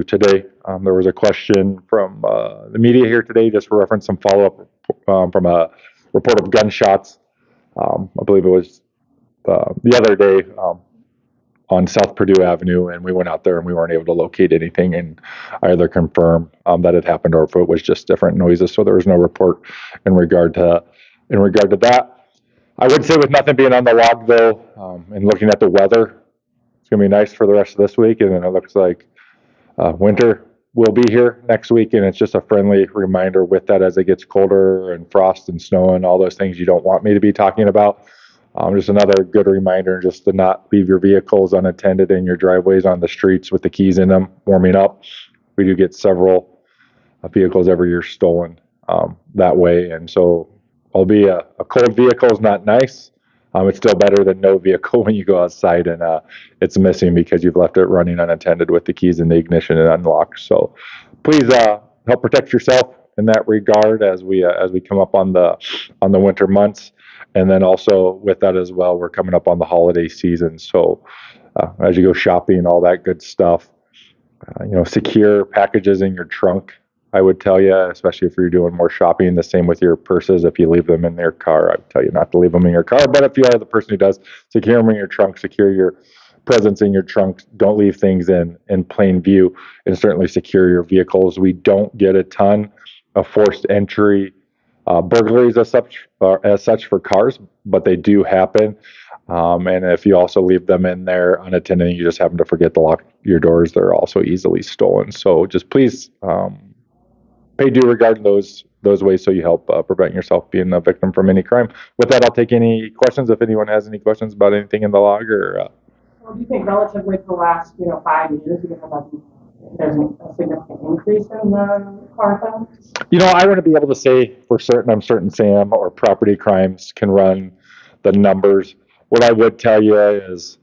today. There was a question from the media here today, just for reference, some follow up from a report of gunshots. I believe it was the other day on South Purdue Avenue, and we went out there and we weren't able to locate anything and either confirm that it happened or if it was just different noises. So there was no report in regard to that. I would say with nothing being on the log though, and looking at the weather, it's gonna be nice for the rest of this week, and then it looks like winter will be here next week, and it's just a friendly reminder with that as it gets colder and frost and snow and all those things you don't want me to be talking about. Just another good reminder just to not leave your vehicles unattended in your driveways on the streets with the keys in them warming up. We do get several vehicles every year stolen that way, and so albeit a cold vehicle is not nice. It's still better than no vehicle when you go outside and it's missing because you've left it running unattended with the keys in the ignition and unlocked. So please help protect yourself in that regard as we come up on the winter months, and then also with that as well, we're coming up on the holiday season. So as you go shopping, all that good stuff, secure packages in your trunk. I would tell you, especially if you're doing more shopping, the same with your purses. If you leave them in their car, I would tell you not to leave them in your car. But if you are the person who does, secure them in your trunk, secure your presents in your trunk. Don't leave things in plain view, and certainly secure your vehicles. We don't get a ton of forced entry burglaries as such for cars, but they do happen. And if you also leave them in there unattended, and you just happen to forget to lock your doors, they're also easily stolen. So just please pay due regard to those ways so you help prevent yourself being a victim from any crime. With that, I'll take any questions if anyone has any questions about anything in the log or. Well, do you think relatively to the last 5 years, there's a significant increase in the car thefts? I wouldn't be able to say for certain. I'm certain Sam or property crimes can run the numbers. What I would tell you is,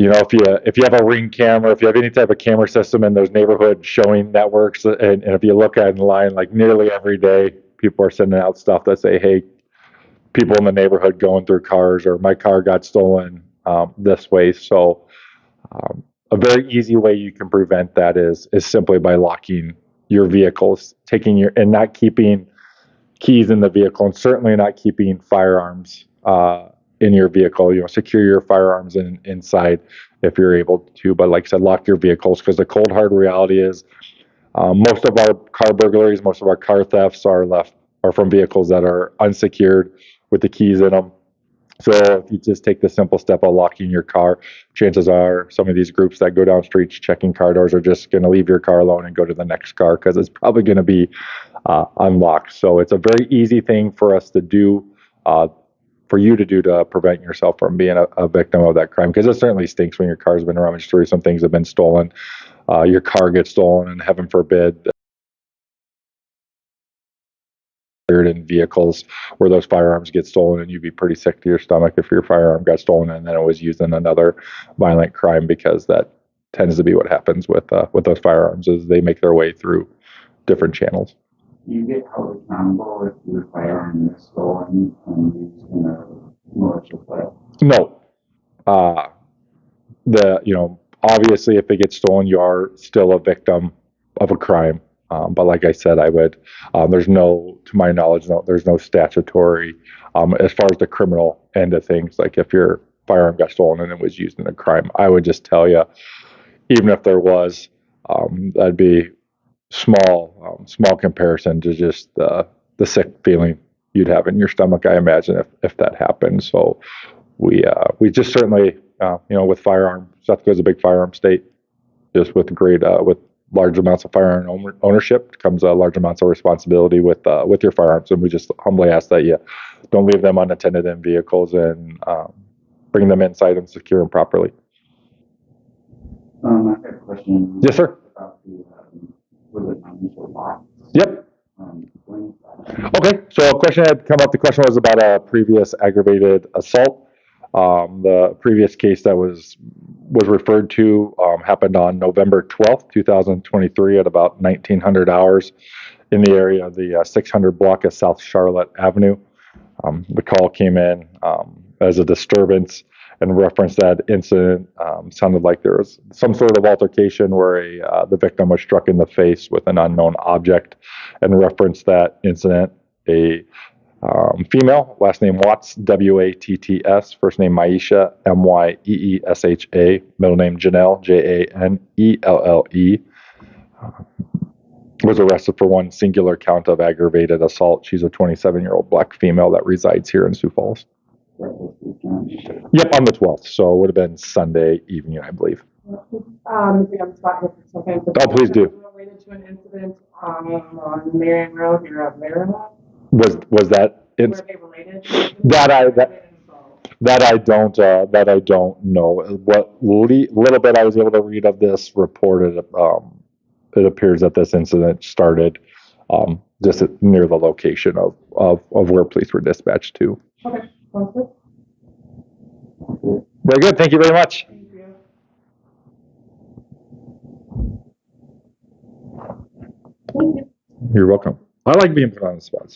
if you have a Ring camera, if you have any type of camera system in those neighborhood showing networks, and if you look at online, like nearly every day, people are sending out stuff that say, "Hey, people in the neighborhood going through cars," or "My car got stolen this way." So, a very easy way you can prevent that is simply by locking your vehicles, and not keeping keys in the vehicle, and certainly not keeping firearms in your vehicle. Secure your firearms inside if you're able to. But like I said, lock your vehicles, because the cold hard reality is most of our car burglaries, most of our car thefts are from vehicles that are unsecured with the keys in them. So if you just take the simple step of locking your car, chances are some of these groups that go down streets checking car doors are just going to leave your car alone and go to the next car because it's probably going to be unlocked. So it's a very easy thing for us to do, for you to do, to prevent yourself from being a victim of that crime, because it certainly stinks when your car's been rummaged through, some things have been stolen, your car gets stolen, and heaven forbid, in vehicles where those firearms get stolen, and you'd be pretty sick to your stomach if your firearm got stolen and then it was used in another violent crime, because that tends to be what happens with those firearms, is they make their way through different channels. Do you get held accountable if your firearm is stolen and used in a malicious way? No. Obviously, if it gets stolen, you are still a victim of a crime. But like I said, there's no, to my knowledge, there's no statutory, as far as the criminal end of things. Like if your firearm got stolen and it was used in a crime, I would just tell you, even if there was, that'd be small comparison to just the sick feeling you'd have in your stomach, I imagine, if that happened. So we just certainly, with firearm, South Dakota's a big firearm state, just with large amounts of firearm ownership comes large amounts of responsibility with your firearms, and we just humbly ask that you don't leave them unattended in vehicles, and bring them inside and secure them properly. I have a question. Yes, sir. About the, was it initial lock? Yep. Okay, so a question had come up. The question was about a previous aggravated assault. The previous case that was referred to happened on November 12th, 2023 at about 1900 hours in the area of the 600 block of South Charlotte Avenue. The call came in as a disturbance and referenced that incident. Sounded like there was some sort of altercation where the victim was struck in the face with an unknown object, and referenced that incident. A female, last name Watts, Watts, first name Myesha, Myeesha, middle name Janelle, Janelle, was arrested for one singular count of aggravated assault. She's a 27-year-old black female that resides here in Sioux Falls. That was the weekend. Yep, on the 12th, so it would have been Sunday evening, I believe. If we have a spot here for a second. Oh, please do. Related to an incident on Marion Road here at Maryland. Was that Were it? they related? That I don't know. What little bit I was able to read of this reported, it appears that this incident started just near the location of where police were dispatched to. Okay, sounds good. Very good. Thank you very much. Thank you. Thank you. You're welcome. I like being put on the spot. So.